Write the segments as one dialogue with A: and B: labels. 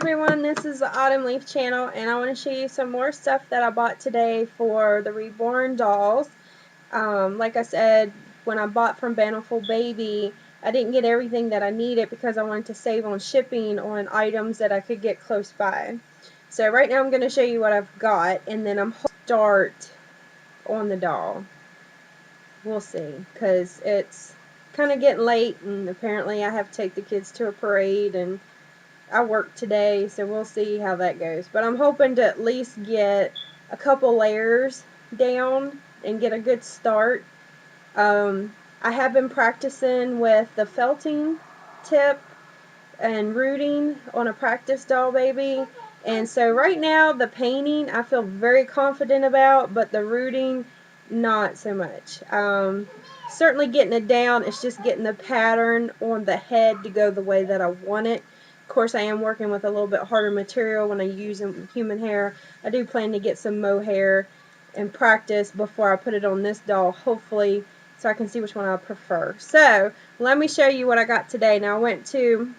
A: Everyone, this is the Autumn Leaf channel, and I want to show you some more stuff that I bought today for the reborn dolls. Like I said, when I bought from Bountiful Baby, I didn't get everything that I needed because I wanted to save on shipping on items that I could get close by. So right now I'm going to show you what I've got, and then I'm going to start on the doll. We'll see, because it's kind of getting late, and apparently I have to take the kids to a parade, and I work today, so we'll see how that goes. But I'm hoping to at least get a couple layers down and get a good start. I have been practicing with the felting tip and rooting on a practice doll baby. And so right now the painting I feel very confident about, but the rooting not so much. Certainly getting it down, it's just getting the pattern on the head to go the way that I want it. Of course, I am working with a little bit harder material when I use human hair. I do plan to get some mohair and practice before I put it on this doll, hopefully, so I can see which one I prefer. So let me show you what I got today. Now I went to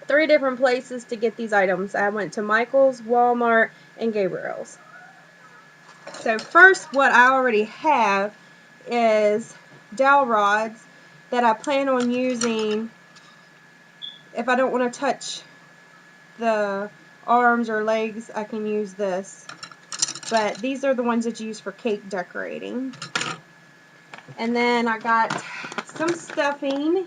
A: 3 different places to get these items. I went to Michael's, Walmart, and Gabriel's. So first, what I already have is dowel rods that I plan on using if I don't want to touch the arms or legs. I can use this, but these are the ones that you use for cake decorating. And then I got some stuffing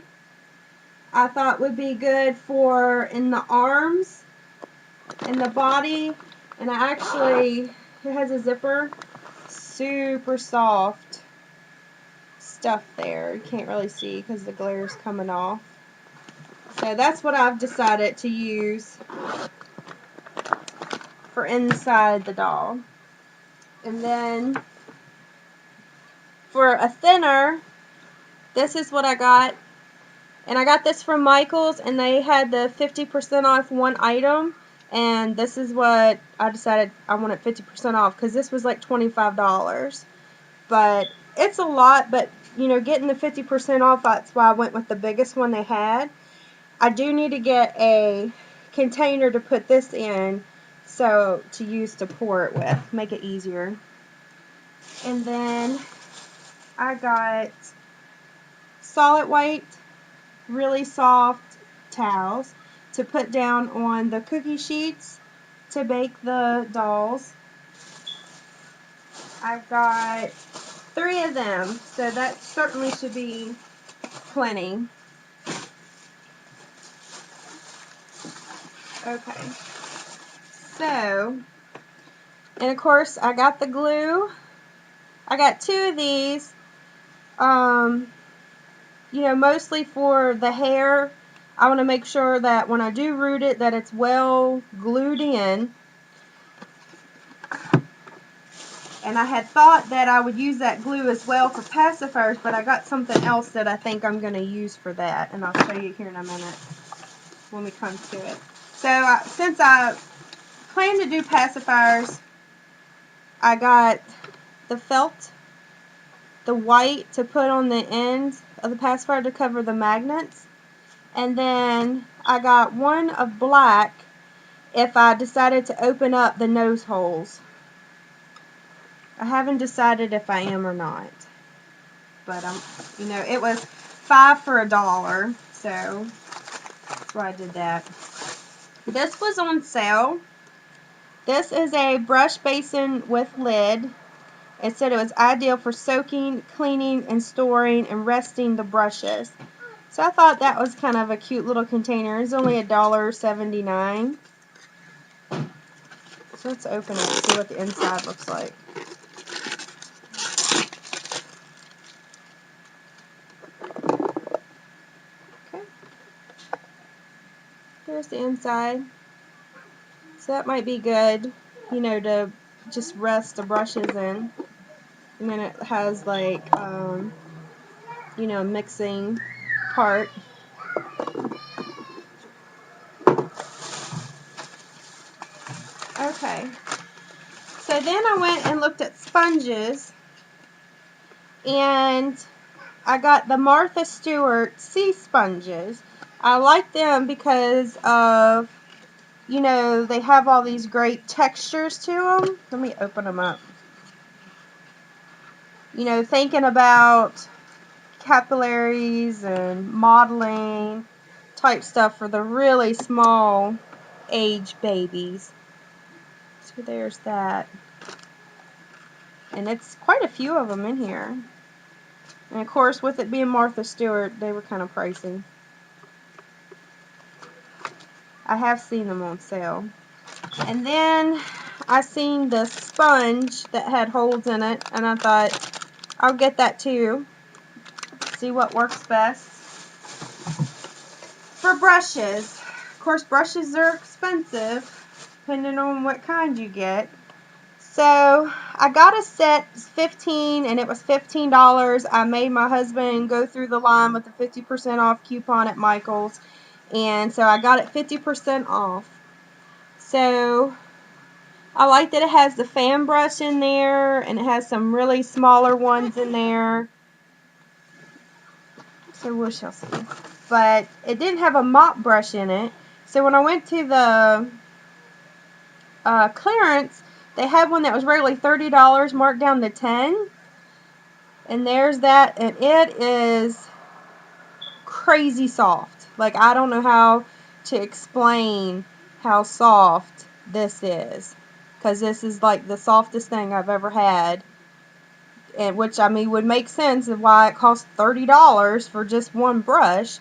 A: I thought would be good for in the arms and the body, and it has a zipper. Super soft stuff there. You can't really see because the glare is coming off. So that's what I've decided to use for inside the doll. And then for a thinner, this is what I got. And I got this from Michael's, and they had the 50% off one item. And this is what I decided I wanted 50% off, because this was like $25. But it's a lot, but you know, getting the 50% off, that's why I went with the biggest one they had. I do need to get a container to put this in, so to use to pour it with, make it easier. And then I got solid white, really soft towels to put down on the cookie sheets to bake the dolls. I've got 3 of them, so that certainly should be plenty. Okay, so, and of course I got the glue. I got 2 of these, you know, mostly for the hair. I want to make sure that when I do root it, that it's well glued in. And I had thought that I would use that glue as well for pacifiers, but I got something else that I think I'm going to use for that, and I'll show you here in a minute when we come to it. So since I plan to do pacifiers, I got the felt, the white to put on the ends of the pacifier to cover the magnets, and then I got one of black if I decided to open up the nose holes. I haven't decided if I am or not, but you know, it was $5 for $1, so that's why I did that. This was on sale. This is a brush basin with lid. It said it was ideal for soaking, cleaning, and storing and resting the brushes. So I thought that was kind of a cute little container. It's only $1.79. So let's open it and see what the inside looks like. Okay. Here's the inside. So that might be good, you know, to just rest the brushes in. And then it has like, you know, mixing part. Okay. So then I went and looked at sponges, and I got the Martha Stewart sea sponges. I like them because of you know, they have all these great textures to them. Let me open them up. You know, thinking about capillaries and modeling type stuff for the really small age babies. So there's that. And it's quite a few of them in here. And of course, with it being Martha Stewart, they were kind of pricey. I have seen them on sale. And then I seen the sponge that had holes in it, and I thought, I'll get that too. See what works best. For brushes, of course, brushes are expensive, depending on what kind you get. So I got a set, 15, and it was $15. I made my husband go through the line with the 50% off coupon at Michael's, and so I got it 50% off. So I like that it has the fan brush in there, and it has some really smaller ones in there. So we shall see. But it didn't have a mop brush in it. So when I went to the clearance, they had one that was regularly $30 marked down to $10. And there's that, and it is crazy soft. Like, I don't know how to explain how soft this is, because this is like the softest thing I've ever had, and which, I mean, would make sense of why it costs $30 for just one brush.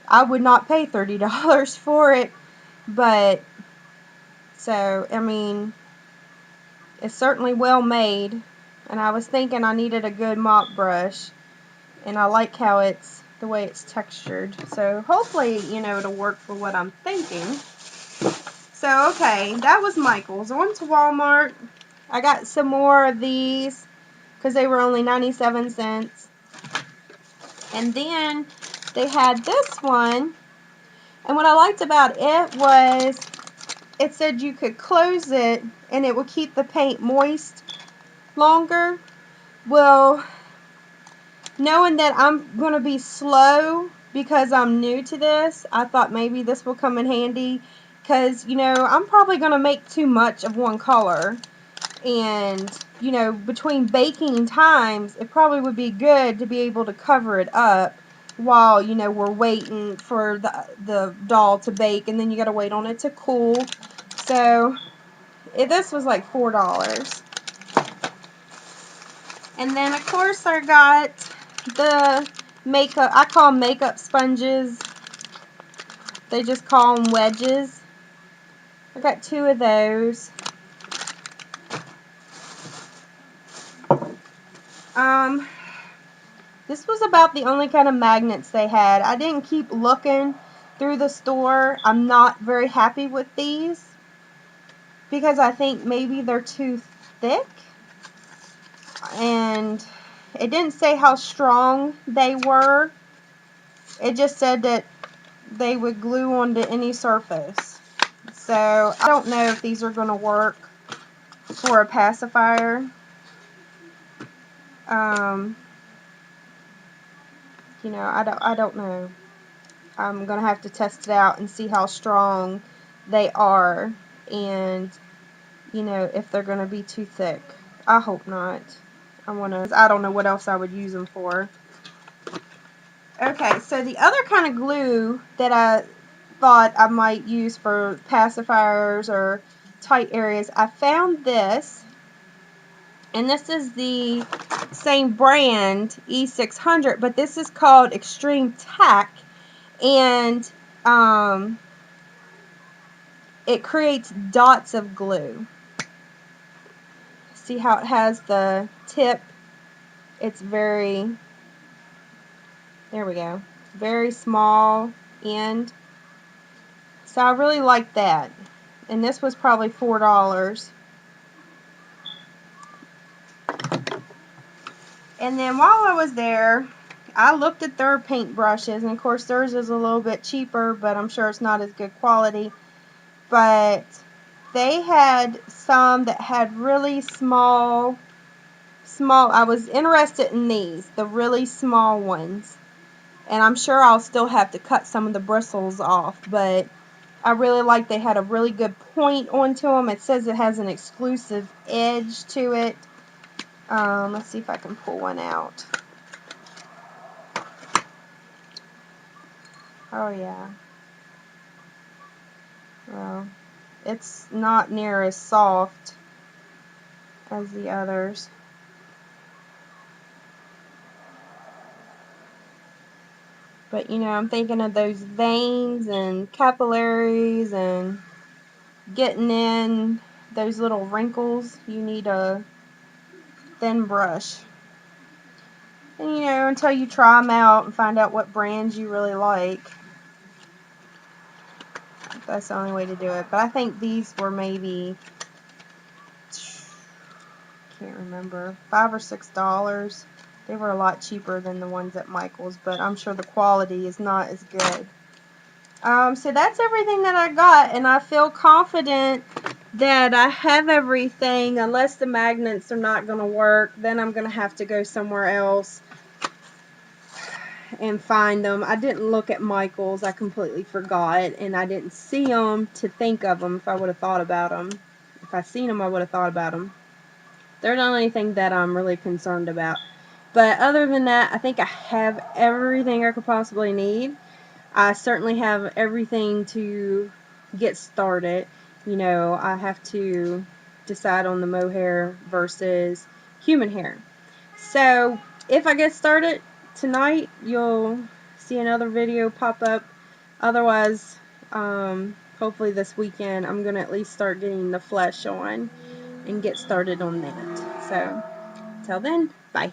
A: I would not pay $30 for it, but so, I mean, it's certainly well made, and I was thinking I needed a good mop brush, and I like how it's the way it's textured. So hopefully, you know, it'll work for what I'm thinking. So, okay, that was Michael's. I went to Walmart. I got some more of these because they were only 97 cents. And then they had this one. And what I liked about it was it said you could close it and it will keep the paint moist longer. Well, knowing that I'm going to be slow because I'm new to this, I thought maybe this will come in handy, because, you know, I'm probably going to make too much of one color, and, you know, between baking times, it probably would be good to be able to cover it up while, you know, we're waiting for the doll to bake, and then you got to wait on it to cool. So this was like $4. And then, of course, I got the makeup. I call them makeup sponges. They just call them wedges. I got 2 of those. This was about the only kind of magnets they had. I didn't keep looking through the store. I'm not very happy with these because I think maybe they're too thick. And it didn't say how strong they were. It just said that they would glue onto any surface. So I don't know if these are going to work for a pacifier. You know, I don't know. I'm going to have to test it out and see how strong they are, and, you know, if they're going to be too thick. I hope not. I don't know what else I would use them for. Okay, so the other kind of glue that I thought I might use for pacifiers or tight areas, I found this, and this is the same brand, E600, but this is called Extreme Tack, and it creates dots of glue. See how it has the tip? It's very, there we go, very small end. So I really like that. And this was probably $4. And then while I was there, I looked at their paint brushes, and of course theirs is a little bit cheaper, but I'm sure it's not as good quality. But they had some that had really small, I was interested in these, the really small ones. And I'm sure I'll still have to cut some of the bristles off, but I really like they had a really good point onto them. It says it has an exclusive edge to it. Let's see if I can pull one out. Oh yeah. Well, it's not near as soft as the others. But you know, I'm thinking of those veins and capillaries and getting in those little wrinkles. You need a thin brush. And you know, until you try them out and find out what brands you really like. That's the only way to do it. But I think these were maybe, can't remember, $5 or $6. They were a lot cheaper than the ones at Michael's, but I'm sure the quality is not as good. So that's everything that I got, and I feel confident that I have everything. Unless the magnets are not going to work, then I'm going to have to go somewhere else and find them. I didn't look at Michael's. I completely forgot, and I didn't see them to think of them if I would have thought about them. If I seen them, I would have thought about them. They're not anything that I'm really concerned about. But other than that, I think I have everything I could possibly need. I certainly have everything to get started. You know, I have to decide on the mohair versus human hair. So if I get started tonight, you'll see another video pop up. Otherwise, hopefully this weekend, I'm going to at least start getting the flesh on and get started on that. So, till then, bye.